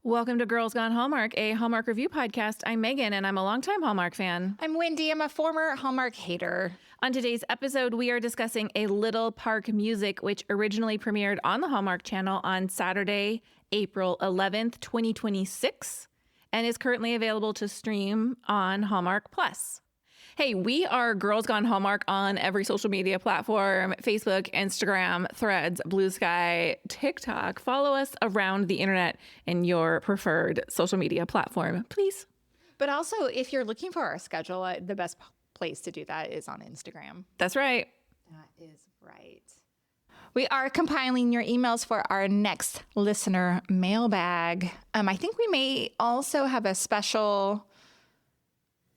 Welcome to Girls Gone Hallmark, a Hallmark review podcast. I'm Megan, and I'm a longtime Hallmark fan. I'm Wendy. I'm a former Hallmark hater. On today's episode, we are discussing A Little Park Music, which originally premiered on the Hallmark Channel on Saturday, April 11th, 2026, and is currently available to stream on Hallmark Plus. Hey, we are Girls Gone Hallmark on every social media platform: Facebook, Instagram, Threads, Blue Sky, TikTok. Follow us around the internet in your preferred social media platform, please. But also, if you're looking for our schedule, the best place to do that is on Instagram. That's right. That is right. We are compiling your emails for our next listener mailbag. I think we may also have a special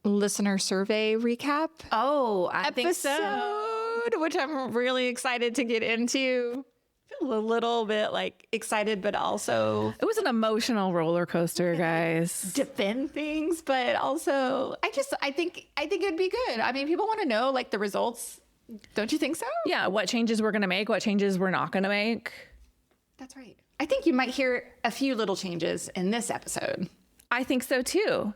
listener survey recap. Oh, I think so. Which I'm really excited to get into. I feel a little bit excited, but also it was an emotional roller coaster, guys. Defend things, but also I think it'd be good. I mean, people want to know the results. Don't you think so? Yeah, what changes we're going to make, what changes we're not going to make. That's right. I think you might hear a few little changes in this episode. I think so too.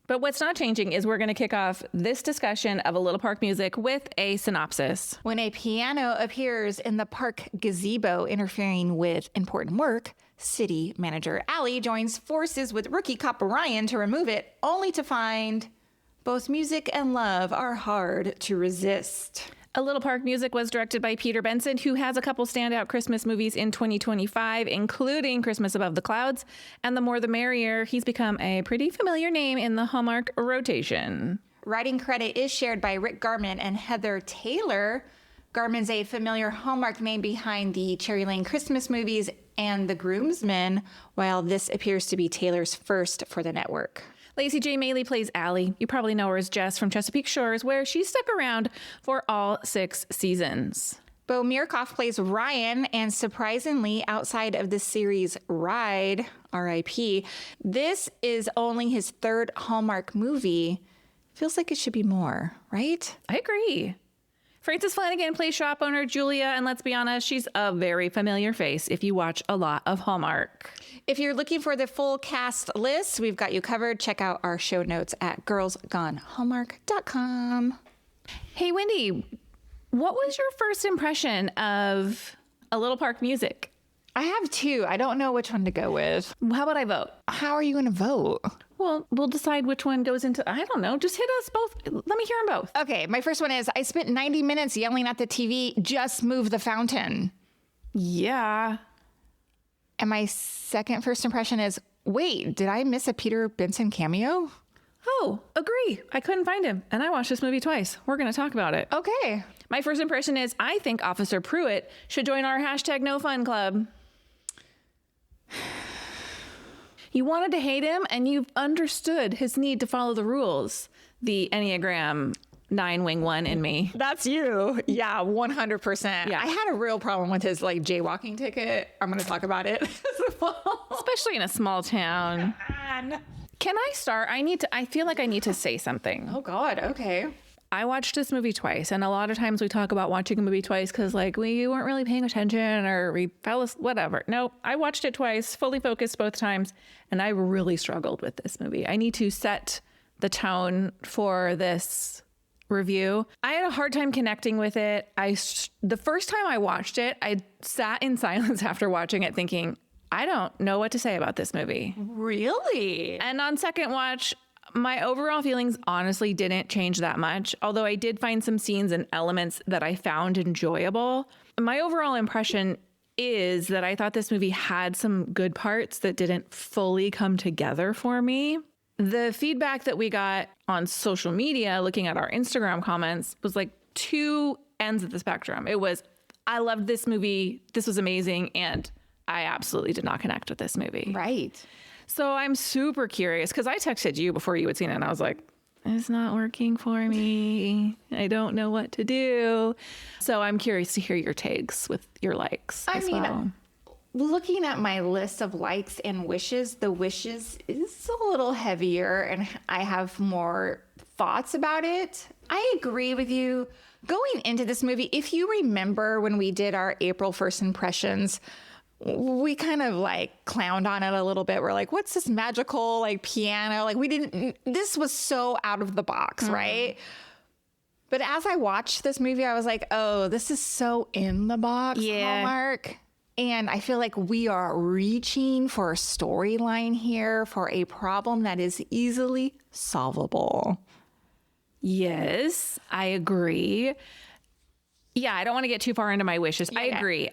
But what's not changing is we're going to kick off this discussion of A Little Park Music with a synopsis. When a piano appears in the park gazebo interfering with important work, city manager Allie joins forces with rookie cop Ryan to remove it, only to find both music and love are hard to resist. A Little Park Music was directed by Peter Benson, who has a couple standout Christmas movies in 2025, including Christmas Above the Clouds and The More the Merrier. He's become a pretty familiar name in the Hallmark rotation. Writing credit is shared by Rick Garman and Heather Taylor. Garman's a familiar Hallmark name behind the Cherry Lane Christmas movies and The Groomsmen, while this appears to be Taylor's first for the network. Lacey J. Maley plays Allie. You probably know her as Jess from Chesapeake Shores, where she stuck around for all 6 seasons. Bo Mirkoff plays Ryan, and surprisingly, outside of the series Ride, R.I.P., this is only his 3rd Hallmark movie. Feels like it should be more, right? I agree. Frances Flanagan plays shop owner Julia, and let's be honest, she's a very familiar face if you watch a lot of Hallmark. If you're looking for the full cast list, we've got you covered. Check out our show notes at girlsgonehallmark.com. Hey, Wendy, what was your first impression of A Little Park Music? I have 2. I don't know which one to go with. How about I vote? How are you going to vote? Well, we'll decide which one goes into, I don't know, just hit us both. Let me hear them both. Okay, my first one is, I spent 90 minutes yelling at the TV, just move the fountain. Yeah. And my second first impression is, wait, did I miss a Peter Benson cameo? Oh, agree. I couldn't find him, and I watched this movie twice. We're going to talk about it. Okay. My first impression is, I think Officer Pruitt should join our #NoFun club. You wanted to hate him, and you've understood his need to follow the rules. The Enneagram 9-wing 1 in me. That's you. Yeah, 100%. Yeah. I had a real problem with his jaywalking ticket. I'm going to talk about it. Especially in a small town. Can I start? I feel like I need to say something. Oh God. Okay. I watched this movie twice, and a lot of times we talk about watching a movie twice because we weren't really paying attention or we fell asleep, whatever. No, I watched it twice, fully focused both times, and I really struggled with this movie. I need to set the tone for this review. I had a hard time connecting with it. The first time I watched it, I sat in silence after watching it thinking, I don't know what to say about this movie. Really? And on second watch, my overall feelings honestly didn't change that much, although I did find some scenes and elements that I found enjoyable. My overall impression is that I thought this movie had some good parts that didn't fully come together for me. The feedback that we got on social media, looking at our Instagram comments, was 2 ends of the spectrum. It was, I loved this movie, this was amazing, and I absolutely did not connect with this movie. Right. So I'm super curious because I texted you before you had seen it and I was like, it's not working for me. I don't know what to do. So I'm curious to hear your takes with your likes. Looking at my list of likes and wishes, the wishes is a little heavier and I have more thoughts about it. I agree with you. Going into this movie, if you remember when we did our April 1st impressions, we kind of like clowned on it a little bit. We're like, what's this magical like piano? Like this was so out of the box, right? But as I watched this movie, I was like, oh, this is so in the box, Hallmark. And I feel like we are reaching for a storyline here for a problem that is easily solvable. Yes, I agree. Yeah, I don't want to get too far into my wishes. I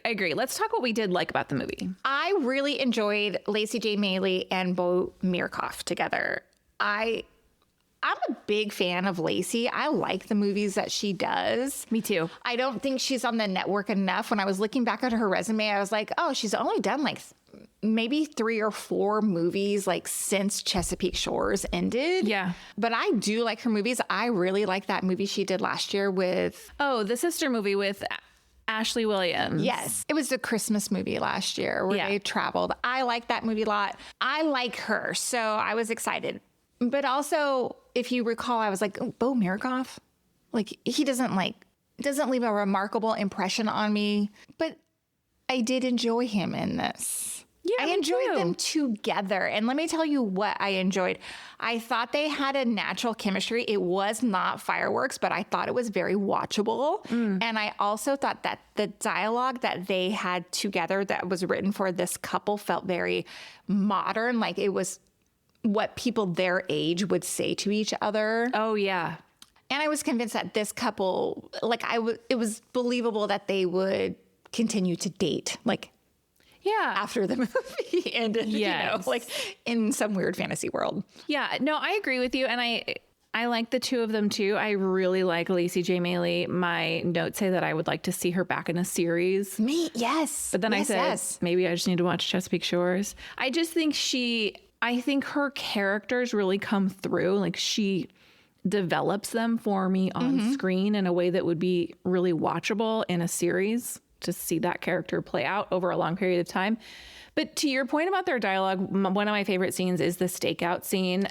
agree. Let's talk what we did like about the movie. I really enjoyed Lacey J. Maley and Bo Mirkoff together. I'm a big fan of Lacey. I like the movies that she does. Me too. I don't think she's on the network enough. When I was looking back at her resume, I was like, oh, she's only done like maybe 3 or 4 movies like since Chesapeake Shores ended. Yeah. But I do like her movies. I really like that movie she did last year with... Oh, the sister movie with Ashley Williams. Yes. It was a Christmas movie last year where they traveled. I like that movie a lot. I like her. So I was excited. But also, if you recall, I was like, oh, Bo Mirkoff? Like, he doesn't leave a remarkable impression on me. But I did enjoy him in this. Yeah, I enjoyed them together. And let me tell you what I enjoyed. I thought they had a natural chemistry. It was not fireworks, but I thought it was very watchable. And I also thought that the dialogue that they had together that was written for this couple felt very modern. Like it was what people their age would say to each other. Oh, yeah. And I was convinced that this couple, like it was believable that they would continue to date. Like, yeah, after the movie ended, you know, like in some weird fantasy world. Yeah, no, I agree with you. And I like the two of them too. I really like Lacey J. Maley. My notes say that I would like to see her back in a series. Me, yes. But then I said, maybe I just need to watch Chesapeake Shores. I just think I think her characters really come through. Like she develops them for me on screen in a way that would be really watchable in a series, to see that character play out over a long period of time. But to your point about their dialogue, one of my favorite scenes is the stakeout scene.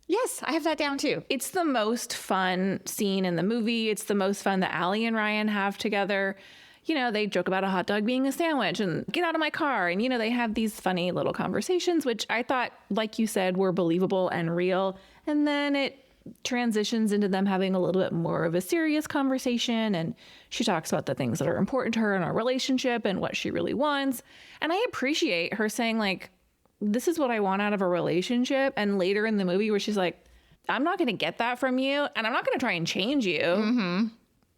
Yes, I have that down too. It's the most fun scene in the movie. It's the most fun that Allie and Ryan have together. You know, they joke about a hot dog being a sandwich and get out of my car. And, you know, they have these funny little conversations, which I thought, like you said, were believable and real. And then it transitions into them having a little bit more of a serious conversation, and she talks about the things that are important to her in our relationship and what she really wants. And I appreciate her saying, like, this is what I want out of a relationship. And later in the movie where she's like, I'm not going to get that from you, and I'm not going to try and change you.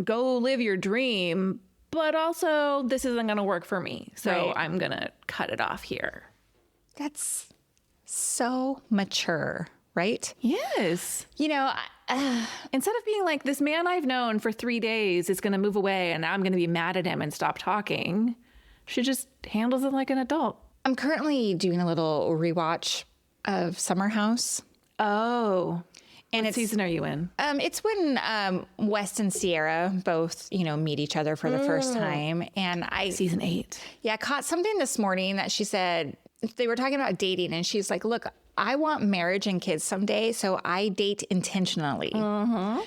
Go live your dream, but also this isn't going to work for me, so I'm going to cut it off here. That's so mature. Right? Yes. You know, instead of being like, this man I've known for 3 days is going to move away and now I'm going to be mad at him and stop talking, she just handles it like an adult. I'm currently doing a little rewatch of Summer House. Oh. And what season are you in? It's when West and Sierra both, you know, meet each other for the first time. And Season 8. Yeah, I caught something this morning that she said, they were talking about dating, and she's like, look, I want marriage and kids someday, so I date intentionally.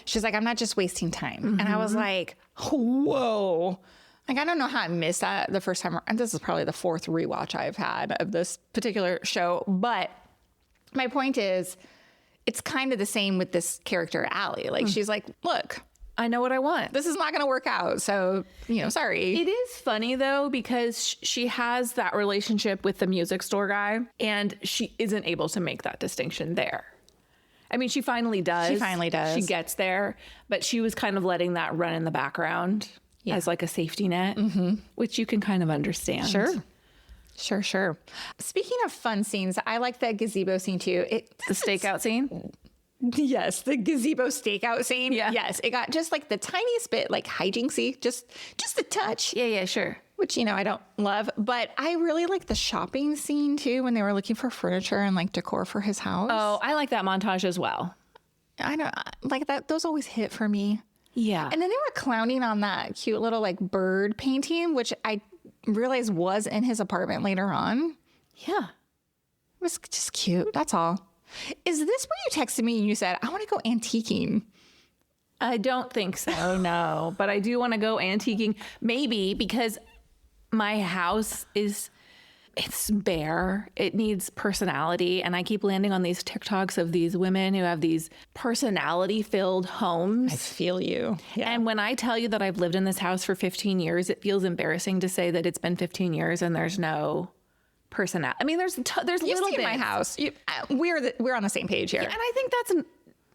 She's like, I'm not just wasting time. And I was like, whoa. Like, I don't know how I missed that the first time. And this is probably the 4th rewatch I've had of this particular show. But my point is, it's kind of the same with this character, Allie. Like, she's like, look, I know what I want. This is not going to work out. So, you know, sorry. It is funny, though, because she has that relationship with the music store guy, and she isn't able to make that distinction there. I mean, she finally does. She gets there, but she was kind of letting that run in the background as like a safety net, which you can kind of understand. Sure. Speaking of fun scenes, I like the gazebo scene too. The stakeout scene? Yes, the gazebo stakeout scene. Yeah. Yes, it got just like the tiniest bit like hijinksy, just a touch. Yeah, sure. Which, you know, I don't love, but I really like the shopping scene too when they were looking for furniture and like decor for his house. Oh, I like that montage as well. I don't like that. Those always hit for me. Yeah. And then they were clowning on that cute little like bird painting, which I realized was in his apartment later on. Yeah. It was just cute. That's all. Is this where you texted me and you said, I want to go antiquing? I don't think so, no. But I do want to go antiquing, maybe because my house is it's bare. It needs personality. And I keep landing on these TikToks of these women who have these personality-filled homes. I feel you. Yeah. And when I tell you that I've lived in this house for 15 years, it feels embarrassing to say that it's been 15 years and there's no personality. I mean, there's You've little seen bits. my house. We're on the same page here. And I think that's,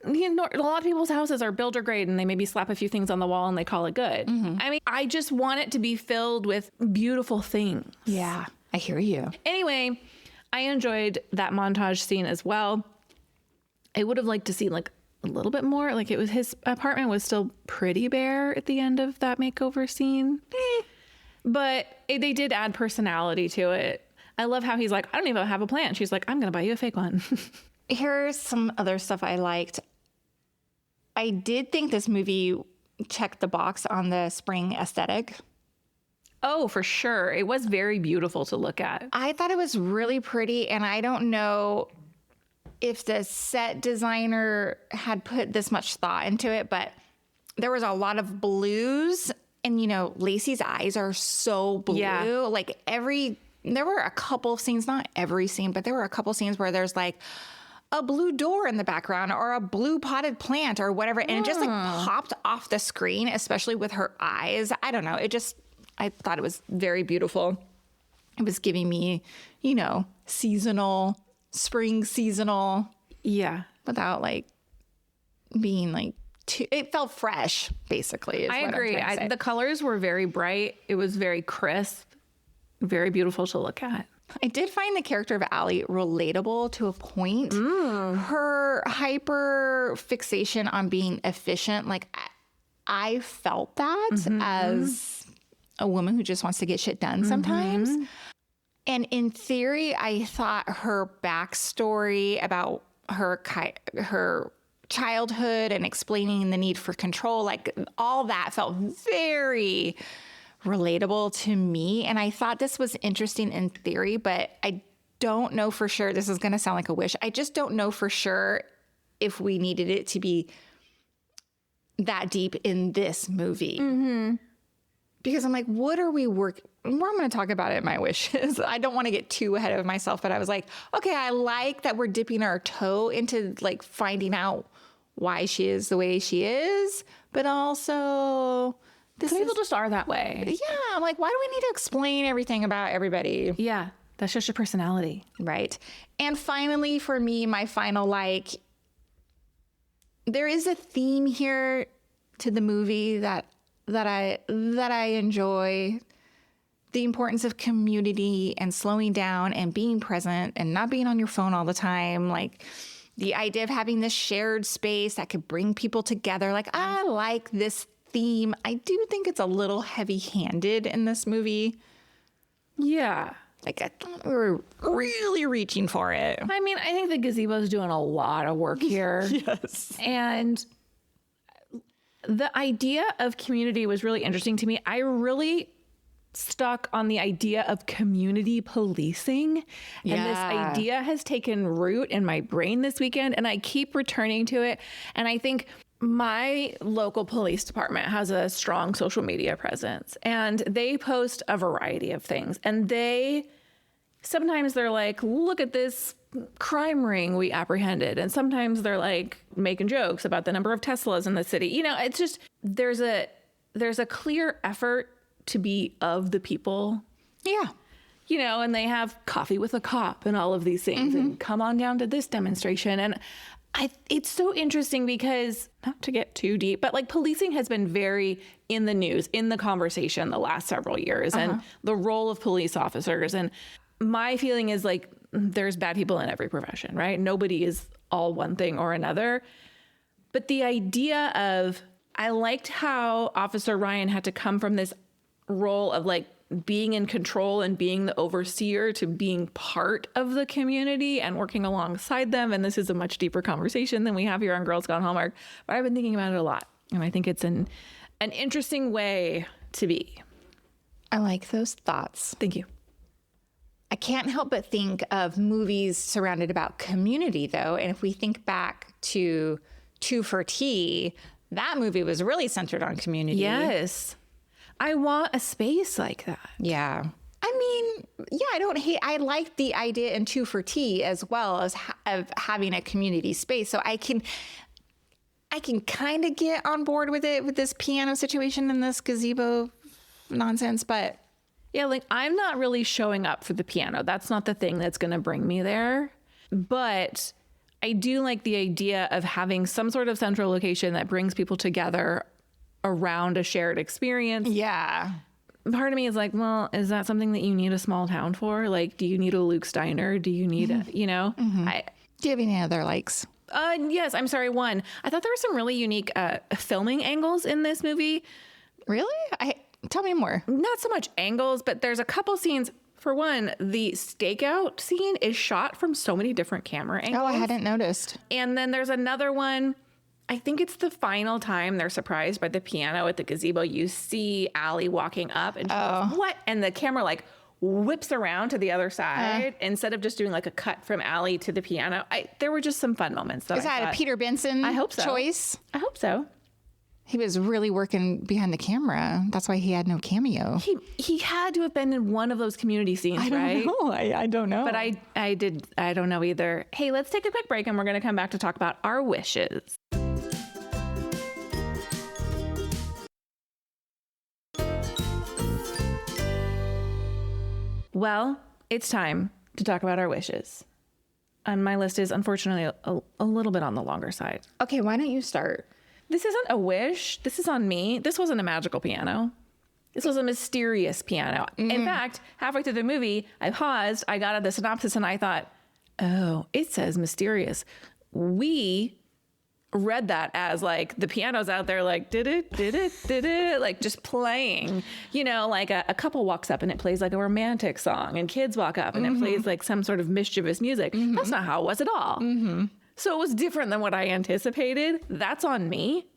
a lot of people's houses are builder grade and they maybe slap a few things on the wall and they call it good. I mean, I just want it to be filled with beautiful things. Yeah, I hear you. Anyway, I enjoyed that montage scene as well. I would have liked to see like a little bit more. Like it was, his apartment was still pretty bare at the end of that makeover scene. But they did add personality to it. I love how he's like, I don't even have a plant. She's like, I'm going to buy you a fake one. Here's some other stuff I liked. I did think this movie checked the box on the spring aesthetic. Oh, for sure. It was very beautiful to look at. I thought it was really pretty, and I don't know if the set designer had put this much thought into it, but there was a lot of blues, and Lacey's eyes are so blue. Yeah. Like there were a couple of scenes, not every scene, but there were a couple of scenes where there's like a blue door in the background or a blue potted plant or whatever. And it just like popped off the screen, especially with her eyes. I don't know. I thought it was very beautiful. It was giving me, spring seasonal. Yeah. Without like being like it felt fresh, basically. I agree. The colors were very bright. It was very crisp, very beautiful to look at. I did find the character of Allie relatable to a point. Her hyper fixation on being efficient, like I felt that as a woman who just wants to get shit done sometimes. And in theory, I thought her backstory about her childhood and explaining the need for control, like all that felt very relatable to me. And I thought this was interesting in theory, but I don't know for sure. This is going to sound like a wish. I just don't know for sure if we needed it to be that deep in this movie. Because I'm like, what are we working? I'm going to talk about it in my wishes. I don't want to get too ahead of myself, but I was like, okay, I like that we're dipping our toe into like finding out why she is the way she is, but also Some people just are that way. Yeah, I'm like, why do we need to explain everything about everybody? Yeah, that's just your personality. Right. And finally, for me, my final there is a theme here to the movie that I enjoy. The importance of community and slowing down and being present and not being on your phone all the time. Like the idea of having this shared space that could bring people together. Like I like this theme. I do think it's a little heavy-handed in this movie. Yeah. Like I thought we were really reaching for it. I mean, I think the gazebo's doing a lot of work here. Yes. And the idea of community was really interesting to me. I really stuck on the idea of community policing. And this idea has taken root in my brain this weekend, and I keep returning to it. And I think my local police department has a strong social media presence, and they post a variety of things. And sometimes they're like, look at this crime ring we apprehended. And sometimes they're like making jokes about the number of Teslas in the city. It's just, there's a clear effort to be of the people. Yeah. And they have coffee with a cop and all of these things and come on down to this demonstration. And it's so interesting because, not to get too deep, but like policing has been very in the news, in the conversation the last several years, and the role of police officers. And my feeling is like, there's bad people in every profession, right? Nobody is all one thing or another. But the idea of, I liked how Officer Ryan had to come from this role of like being in control and being the overseer to being part of the community and working alongside them. And this is a much deeper conversation than we have here on Girls Gone Hallmark, but I've been thinking about it a lot. And I think it's an interesting way to be. I like those thoughts. Thank you. I can't help but think of movies surrounded about community, though. And if we think back to Two for Tea, that movie was really centered on community. Yes. I want a space like that. Yeah. I I mean, yeah, I like the idea in Two for Tea as well as of having a community space. So I can kind of get on board with it with this piano situation and this gazebo nonsense, but Yeah, like I'm not really showing up for the piano. That's not the thing that's going to bring me there. But I do like the idea of having some sort of central location that brings people together around a shared experience. yeah. Part of me is like, well, is that something that you need a small town for? Like, do you need a Luke's Diner? Do you need a, Do you have any other likes? Yes, I'm sorry. One, I thought there were some really unique filming angles in this movie. Really? Tell me more. Not so much angles, but there's a couple scenes. For one, the stakeout scene is shot from so many different camera angles. Oh, I hadn't noticed. And then there's another one. I think it's the final time they're surprised by the piano at the gazebo. You see Allie walking up and she goes, what? And the camera like whips around to the other side instead of just doing like a cut from Allie to the piano. There were just some fun moments. Is that a Peter Benson choice? I hope so. He was really working behind the camera. That's why he had no cameo. He had to have been in one of those community scenes, right? I don't know. But I don't know either. Hey, let's take a quick break and we're going to come back to talk about our wishes. Well, it's time to talk about our wishes. And my list is unfortunately a little bit on the longer side. Okay, why don't you start? This isn't a wish. This is on me. This wasn't a magical piano. This was a mysterious piano. In fact, halfway through the movie, I paused, I got at the synopsis and I thought, oh, it says mysterious. We read that as like the piano's out there like did it like just playing, like a couple walks up and it plays like a romantic song and kids walk up and it plays like some sort of mischievous music. That's not how it was at all. So it was different than what I anticipated. That's on me.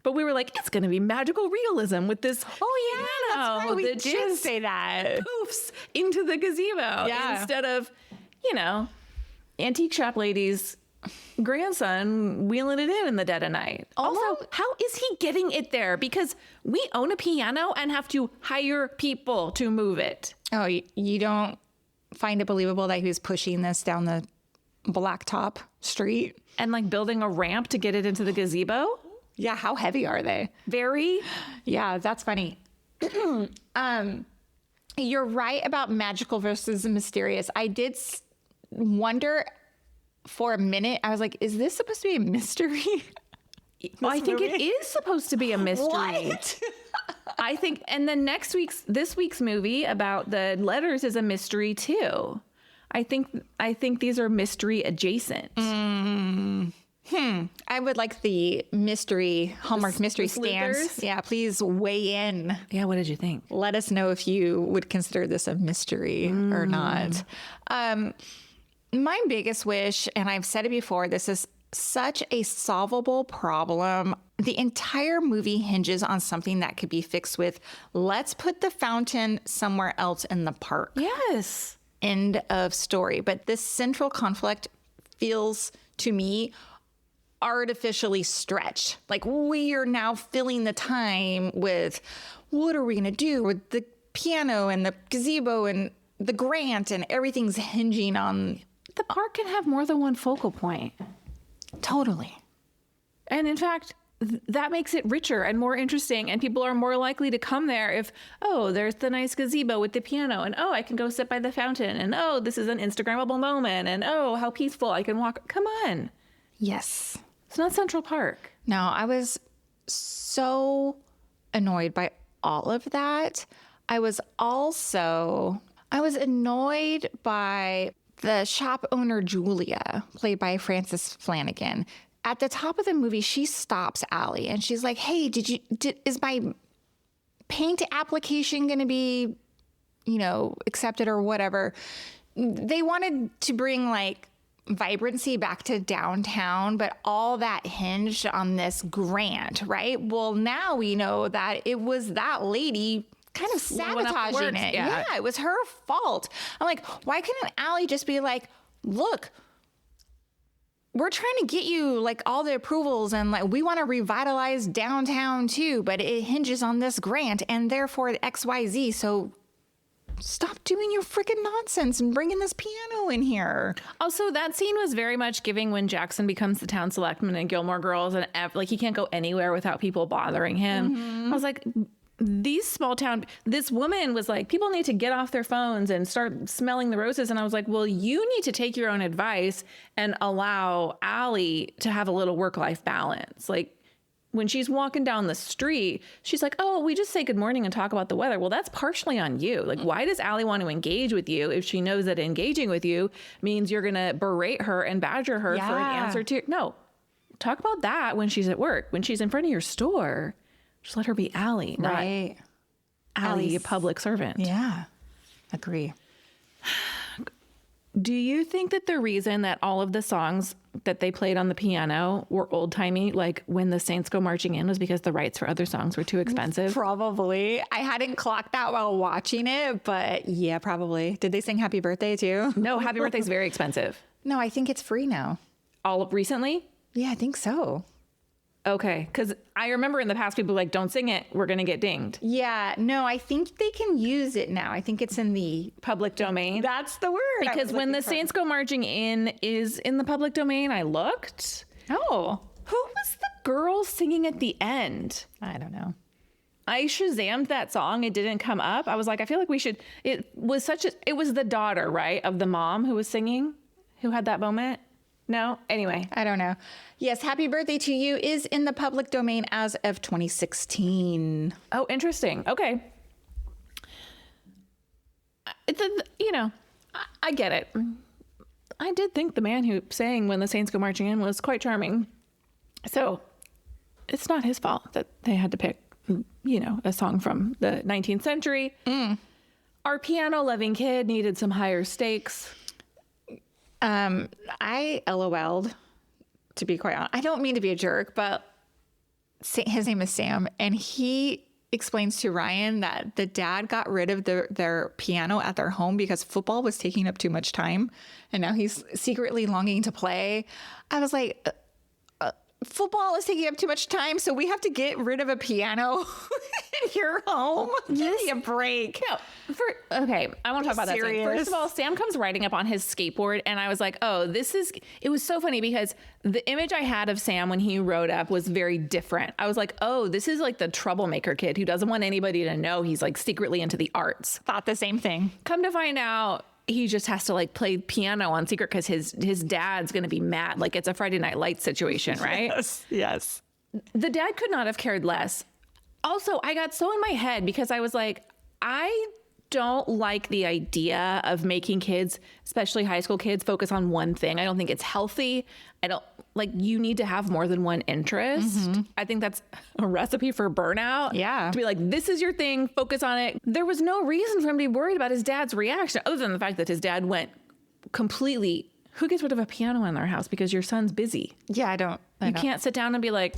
But we were like, it's going to be magical realism with this piano. That's right. We that did just say that. poofs into the gazebo instead of, antique shop lady's grandson wheeling it in the dead of night. Also, how is he getting it there? Because we own a piano and have to hire people to move it. Oh, you don't find it believable that he was pushing this down the blacktop street? And like building a ramp to get it into the gazebo? Yeah, how heavy are they? Very. Yeah, that's funny. You're right about magical versus mysterious. I did wonder for a minute. I was like, is this supposed to be a mystery? I think it is supposed to be a mystery. What? I think, and then this week's movie about the letters is a mystery too. I think these are mystery adjacent. I would like the mystery, Hallmark mystery stance. Yeah, please weigh in. Yeah, what did you think? Let us know if you would consider this a mystery or not. My biggest wish, and I've said it before, this is such a solvable problem. The entire movie hinges on something that could be fixed with, let's put the fountain somewhere else in the park. Yes. End of story. But this central conflict feels to me artificially stretched. Like we are now filling the time with what are we going to do with the piano and the gazebo and the grant, and everything's hinging on. The park can have more than one focal point. Totally. And in fact, that makes it richer and more interesting, and people are more likely to come there if, oh, there's the nice gazebo with the piano, and oh, I can go sit by the fountain, and oh, this is an Instagrammable moment, and oh, how peaceful I can walk. Come on. Yes. It's not Central Park. No, I was so annoyed by all of that. I was annoyed by the shop owner, Julia, played by Frances Flanagan. At the top of the movie, she stops Allie and she's like, hey, is my paint application going to be, accepted or whatever? They wanted to bring like vibrancy back to downtown, but all that hinged on this grant, right? Well, now we know that it was that lady kind of sabotaging it. Yeah, it was her fault. I'm like, why couldn't Allie just be like, look, we're trying to get you like all the approvals and like we want to revitalize downtown too, but it hinges on this grant and therefore XYZ. So stop doing your freaking nonsense and bringing this piano in here. Also, that scene was very much giving when Jackson becomes the town selectman in Gilmore Girls, and like he can't go anywhere without people bothering him. I was like, these small town, this woman was like, people need to get off their phones and start smelling the roses. And I was like, well, you need to take your own advice and allow Allie to have a little work-life balance. Like, when she's walking down the street, she's like, oh, we just say good morning and talk about the weather. Well, that's partially on you. Like, why does Allie want to engage with you if she knows that engaging with you means you're going to berate her and badger her for an answer to... No, talk about that when she's at work. When she's in front of your store, just let her be Allie, Right. not Allie, a public servant. Yeah. Agree. Do you think that the reason that all of the songs that they played on the piano were old-timey, like When the Saints Go Marching In, was because the rights for other songs were too expensive? Probably. I hadn't clocked that while watching it, but yeah, probably. Did they sing Happy Birthday too? No, Happy Birthday's very expensive. No, I think it's free now. All recently? Yeah, I think so. Okay, because I remember in the past people were like, don't sing it, we're going to get dinged. Yeah, no, I think they can use it now. I think it's in the Public domain? That's the word. Because When the Saints Go Marching In is in the public domain, I looked. Oh, Who was the girl singing at the end? I don't know. I Shazammed that song. It didn't come up. I was like, I feel like we should. It was the daughter, right, of the mom who was singing, who had that moment. No? Anyway. I don't know. Yes, Happy Birthday to You is in the public domain as of 2016. Oh, interesting. Okay. I get it. I did think the man who sang When the Saints Go Marching In was quite charming. So it's not his fault that they had to pick, a song from the 19th century. Our piano-loving kid needed some higher stakes. I LOL'd, to be quite honest. I don't mean to be a jerk, but his name is Sam, and he explains to Ryan that the dad got rid of their piano at their home because football was taking up too much time, and now he's secretly longing to play. I was like, football is taking up too much time, so we have to get rid of a piano in your home. Give me a break. No, okay, I want to talk about that thing. First of all, Sam comes riding up on his skateboard, and I was like, oh, it was so funny because the image I had of Sam when he rode up was very different. I was like, oh, this is like the troublemaker kid who doesn't want anybody to know he's like secretly into the arts. Thought the same thing. Come to find out, he just has to like play piano on secret because his dad's going to be mad. Like it's a Friday Night Lights situation, right? Yes. The dad could not have cared less. Also, I got so in my head because I was like, I don't like the idea of making kids, especially high school kids, focus on one thing. I don't think it's healthy. I don't you need to have more than one interest. Mm-hmm. I think that's a recipe for burnout. Yeah. To be like, this is your thing, focus on it. There was no reason for him to be worried about his dad's reaction other than the fact that his dad went completely, who gets rid of a piano in their house because your son's busy? Yeah, I don't. You can't sit down and be like,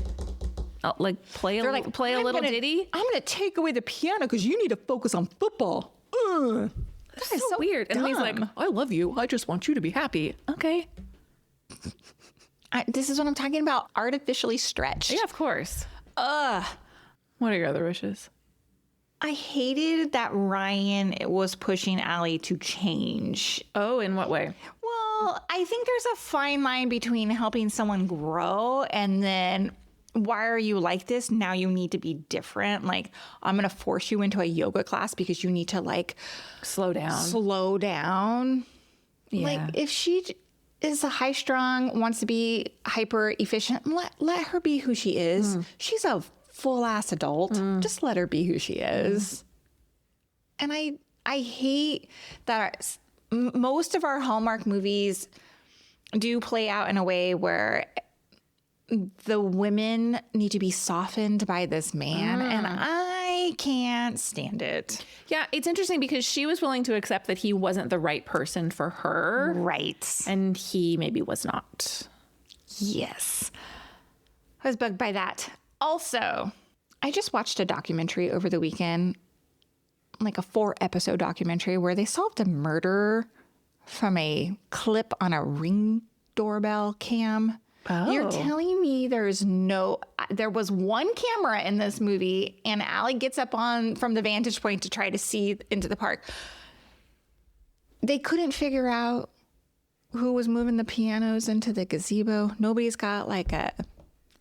play a little ditty. I'm going to take away the piano because you need to focus on football. Ugh. That is so weird. Dumb. And he's like, I love you. I just want you to be happy. Okay. This is what I'm talking about. Artificially stretched. Yeah, of course. Ugh. What are your other wishes? I hated that Ryan was pushing Allie to change. Oh, in what way? Well, I think there's a fine line between helping someone grow and then, why are you like this? Now you need to be different. Like, I'm going to force you into a yoga class because you need to slow down. Yeah. Like, if she is a high strung, wants to be hyper efficient, let her be who she is. She's a full ass adult. Just let her be who she is. And I hate that most of our Hallmark movies do play out in a way where the women need to be softened by this man, and I can't stand it. Yeah, it's interesting because she was willing to accept that he wasn't the right person for her. Right. And he maybe was not. Yes. I was bugged by that. Also, I just watched a documentary over the weekend, like a 4-episode documentary where they solved a murder from a clip on a Ring doorbell cam. Oh. You're telling me there was one camera in this movie and Allie gets up from the vantage point to try to see into the park. They couldn't figure out who was moving the pianos into the gazebo. Nobody's got like a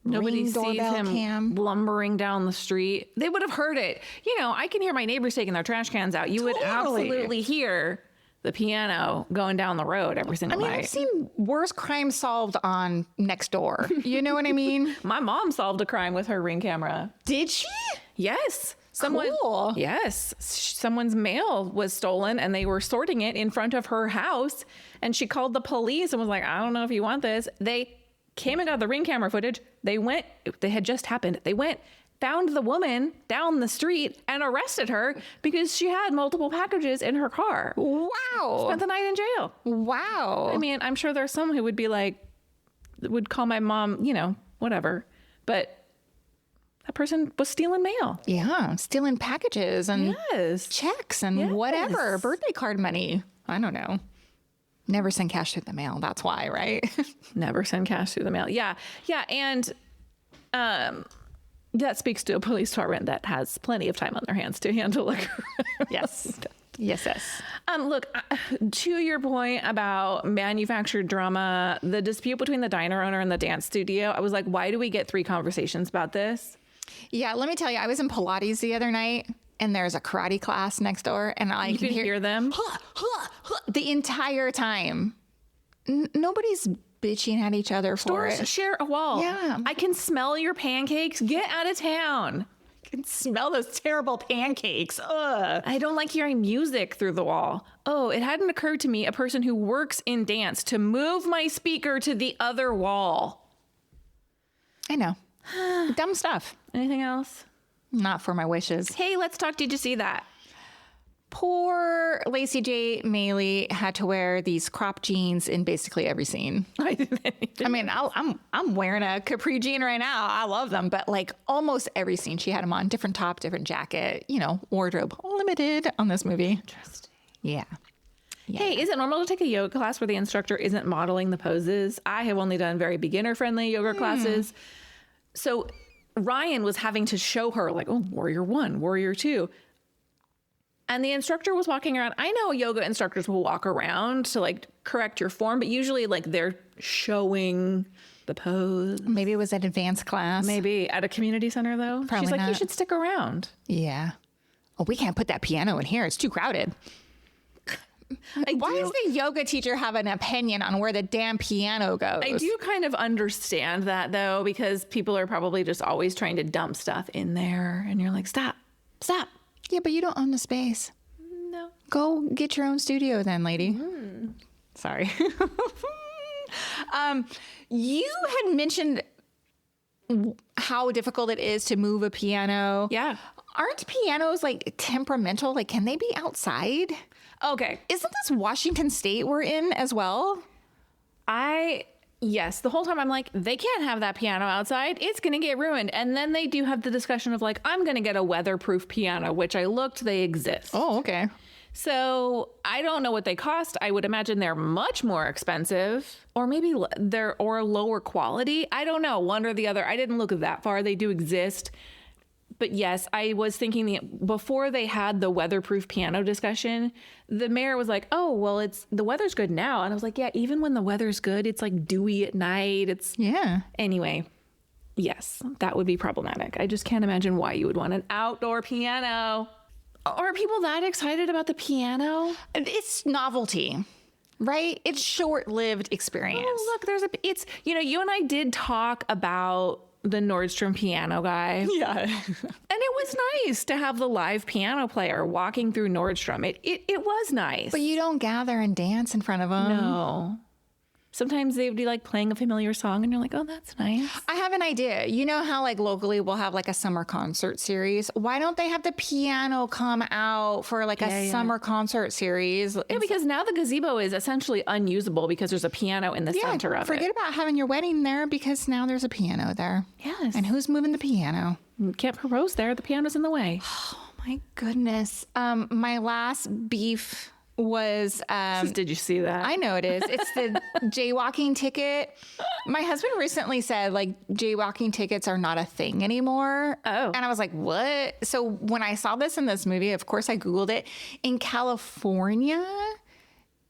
Nobody Ring sees doorbell him cam. lumbering down the street. They would have heard it. You know, I can hear my neighbors taking their trash cans out. You would Totally. absolutely hear the piano going down the road every single I mean, night. I've seen worse crimes solved on Nextdoor. You know what I mean? My mom solved a crime with her Ring camera. Did she? Yes. Cool. Yes. Someone's mail was stolen and they were sorting it in front of her house. And she called the police and was like, I don't know if you want this. They came and got the Ring camera footage. They had just happened. They went, found the woman down the street and arrested her because she had multiple packages in her car. Wow. Spent the night in jail. Wow. I mean, I'm sure there's some who would be like, would call my mom, you know, whatever. But that person was stealing mail. Yeah, stealing packages and Yes. checks and Yes. whatever, birthday card money. I don't know. Never send cash through the mail. That's why, right? Never send cash through the mail. Yeah. Yeah. And that speaks to a police department that has plenty of time on their hands to handle a crime. Yes. Yes, yes. Look, to your point about manufactured drama, the dispute between the diner owner and the dance studio, I was like, why do we get 3 conversations about this? Yeah, let me tell you, I was in Pilates the other night and there's a karate class next door and I You can can hear them. the entire time. Nobody's bitching at each other for Stores it. share a wall. Yeah. I can smell your pancakes. Get out of town. I can smell those terrible pancakes. Ugh. I don't like hearing music through the wall. Oh, it hadn't occurred to me, a person who works in dance, to move my speaker to the other wall. I know. Dumb stuff. Anything else? Not for my wishes. Hey, let's talk. Did you see that? Poor Lacey J. Mailey had to wear these crop jeans in basically every scene. I didn't. I mean, I'm wearing a capri jean right now. I love them, but like almost every scene she had them on, different top, different jacket. You know, wardrobe limited on this movie. Interesting. Yeah. Hey, is it normal to take a yoga class where the instructor isn't modeling the poses? I have only done very beginner-friendly yoga classes. So Ryan was having to show her like, oh, warrior 1, warrior 2. And the instructor was walking around. I know yoga instructors will walk around to like correct your form, but usually like they're showing the pose. Maybe it was an advanced class. Maybe at a community center though. Probably She's like, you not. should stick around. Yeah. Oh, we can't put that piano in here. It's too crowded. Why does the yoga teacher have an opinion on where the damn piano goes? I do kind of understand that though, because people are probably just always trying to dump stuff in there. And you're like, stop. Yeah, but you don't own the space. No. Go get your own studio then, lady. Sorry. You had mentioned how difficult it is to move a piano. Yeah. Aren't pianos like temperamental? Like, can they be outside? Okay. Isn't this Washington State we're in as well? Yes, the whole time I'm like, they can't have that piano outside. It's going to get ruined. And then they do have the discussion of like, I'm going to get a weatherproof piano, which I looked, they exist. Oh, okay. So I don't know what they cost. I would imagine they're much more expensive, or maybe they're or lower quality. I don't know, one or the other. I didn't look that far. They do exist. But yes, I was thinking before they had the weatherproof piano discussion, the mayor was like, oh, well, the weather's good now. And I was like, yeah, even when the weather's good, it's like dewy at night. Anyway, yes, that would be problematic. I just can't imagine why you would want an outdoor piano. Are people that excited about the piano? It's novelty, right? It's short-lived experience. Oh, look, you and I did talk about the Nordstrom piano guy. Yeah. And it was nice to have the live piano player walking through Nordstrom. It was nice. But you don't gather and dance in front of them. No. Sometimes they would be like playing a familiar song and you're like, oh, that's nice. I have an idea. You know how like locally we'll have like a summer concert series? Why don't they have the piano come out for like a summer concert series? Yeah, because now the gazebo is essentially unusable because there's a piano in the center of it. Forget about having your wedding there because now there's a piano there. Yes. And who's moving the piano? You can't propose there. The piano's in the way. Oh my goodness. My last beef was Did you see that? I know it is. It's the jaywalking ticket. My husband recently said like jaywalking tickets are not a thing anymore. Oh. And I was like, what? So when I saw this in this movie, of course I Googled it. In California,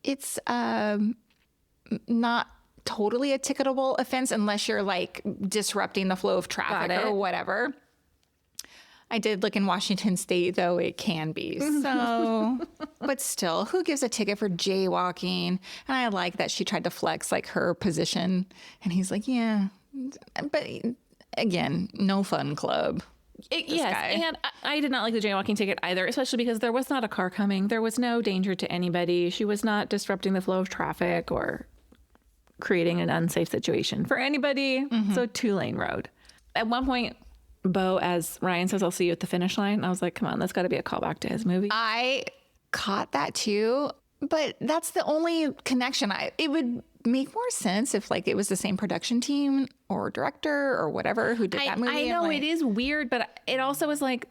it's not totally a ticketable offense unless you're like disrupting the flow of traffic or whatever. I did look in Washington State, though it can be. So, but still, who gives a ticket for jaywalking? And I like that she tried to flex like her position. And he's like, yeah, but again, no fun club. Yes, guy. And I did not like the jaywalking ticket either, especially because there was not a car coming. There was no danger to anybody. She was not disrupting the flow of traffic or creating an unsafe situation for anybody. So 2-lane road. At one point, Bo, as Ryan says, I'll see you at the finish line. I was like, come on, that's got to be a callback to his movie. I caught that too, but that's the only connection. It would make more sense if like it was the same production team or director or whatever who did that movie. I know it is weird, but it also is like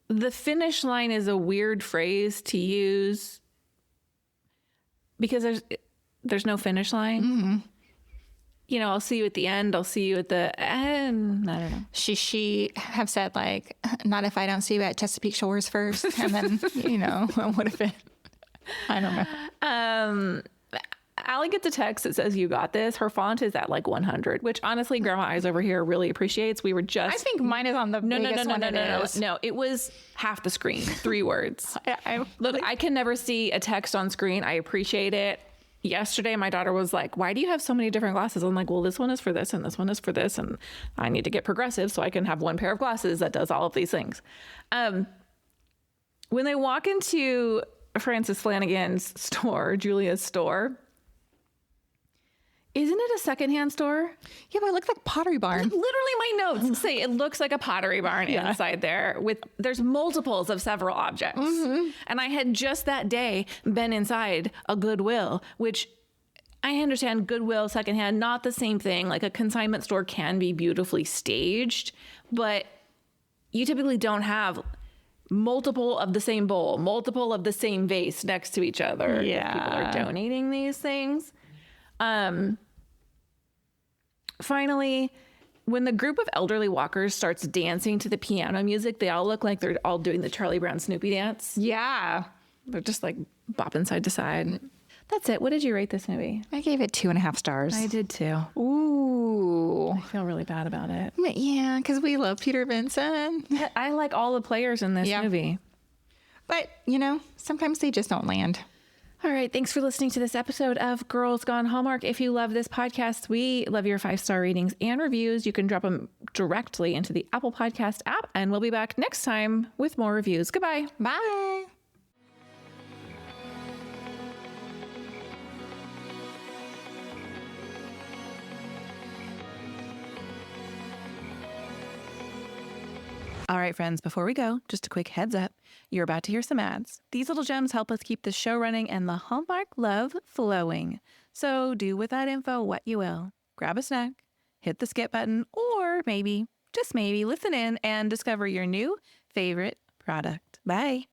the finish line is a weird phrase to use because there's no finish line. You know, I'll see you at the end. I'll see you at the end. I don't know. She have said like, not if I don't see you at Chesapeake Shores first. And then, you know, what if it, I don't know. Allie gets a text that says, you got this. Her font is at like 100, which honestly, Grandma Eyes over here really appreciates. We were just... I think mine is on the biggest one. No, it was half the screen, 3 words. Look, I can never see a text on screen. I appreciate it. Yesterday, my daughter was like, why do you have so many different glasses? I'm like, well, this one is for this and this one is for this. And I need to get progressive so I can have one pair of glasses that does all of these things. When they walk into Frances Flanagan's store, Julia's store, isn't it a secondhand store? Yeah, but it looks like Pottery Barn. Literally, my notes say it looks like a Pottery Barn inside there. There's multiples of several objects. And I had just that day been inside a Goodwill, which I understand Goodwill, secondhand, not the same thing. Like a consignment store can be beautifully staged, but you typically don't have multiple of the same bowl, multiple of the same vase next to each other. Yeah. People are donating these things. Finally, when the group of elderly walkers starts dancing to the piano music, they all look like they're all doing the Charlie Brown Snoopy dance. Yeah. They're just like bopping side to side. That's it. What did you rate this movie? I gave it 2.5 stars. I did too. Ooh. I feel really bad about it. But yeah, because we love Peter Vincent. I like all the players in this movie. But, you know, sometimes they just don't land. All right. Thanks for listening to this episode of Girls Gone Hallmark. If you love this podcast, we love your 5-star ratings and reviews. You can drop them directly into the Apple Podcast app, and we'll be back next time with more reviews. Goodbye. Bye. All right, friends, before we go, just a quick heads up. You're about to hear some ads. These little gems help us keep the show running and the Hallmark love flowing. So do with that info what you will. Grab a snack, hit the skip button, or maybe, just maybe, listen in and discover your new favorite product. Bye.